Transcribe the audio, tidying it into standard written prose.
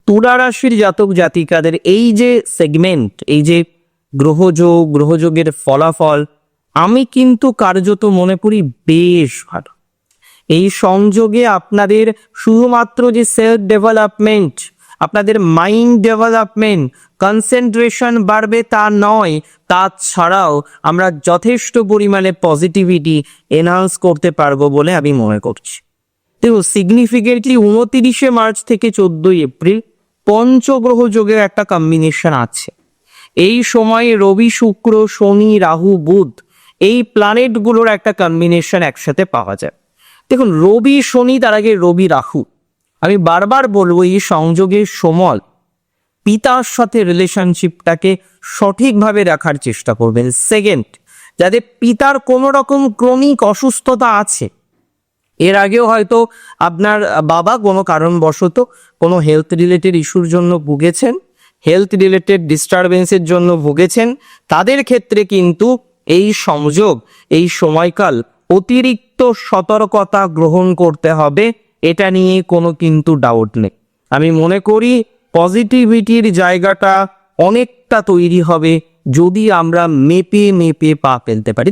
তুলা রাশির জাতক জাতিকাদের এই যে সেগমেন্ট, এই যে গ্রহযোগ, গ্রহযোগের ফলাফল, আমি কিন্তু কার্যত মনে করি বেশ ভালো। এই সংযোগে আপনাদের শুধুমাত্র যে সেলফ ডেভেলপমেন্ট, আপনাদের মাইন্ড ডেভেলপমেন্ট, কনসেন্ট্রেশন বাড়বে তা নয়, তাছাড়াও আমরা যথেষ্ট পরিমাণে পজিটিভিটি এনহান্স করতে পারবো বলে আমি মনে করছি। দেখুন, সিগনিফিকেন্টলি 29শে মার্চ থেকে 14ই এপ্রিল পঞ্চগ্রহ যোগের একটা কম্বিনেশন আছে। এই সময়ে রবি, শুক্র, শনি, রাহু, বুধ, এই প্ল্যানেটগুলোর একটা কম্বিনেশন একসাথে পাওয়া যায়। দেখুন, রবি শনি, তার আগে রবি রাহু, আমি বারবার বলবো এই সংযোগের সময় পিতার সাথে রিলেশনশিপটাকে সঠিকভাবে রাখার চেষ্টা করবেন। সেকেন্ড, যাদের পিতার কোনো রকম ক্রমিক অসুস্থতা আছে, এর আগেও হয়তো আপনার বাবা কোনো কারণবশত কোনো হেলথ রিলেটেড ইস্যুর জন্য ভুগেছেন, হেলথ রিলেটেড ডিস্টারবেন্সের জন্য ভুগেছেন, তাদের ক্ষেত্রে কিন্তু এই সংযোগ, এই সময়কাল অতিরিক্ত সতর্কতা গ্রহণ করতে হবে, এটা নিয়ে কোনো কিন্তু ডাউট নেই। আমি মনে করি পজিটিভিটির জায়গাটা অনেকটা তৈরি হবে যদি আমরা মেপে মেপে পা ফেলতে পারি।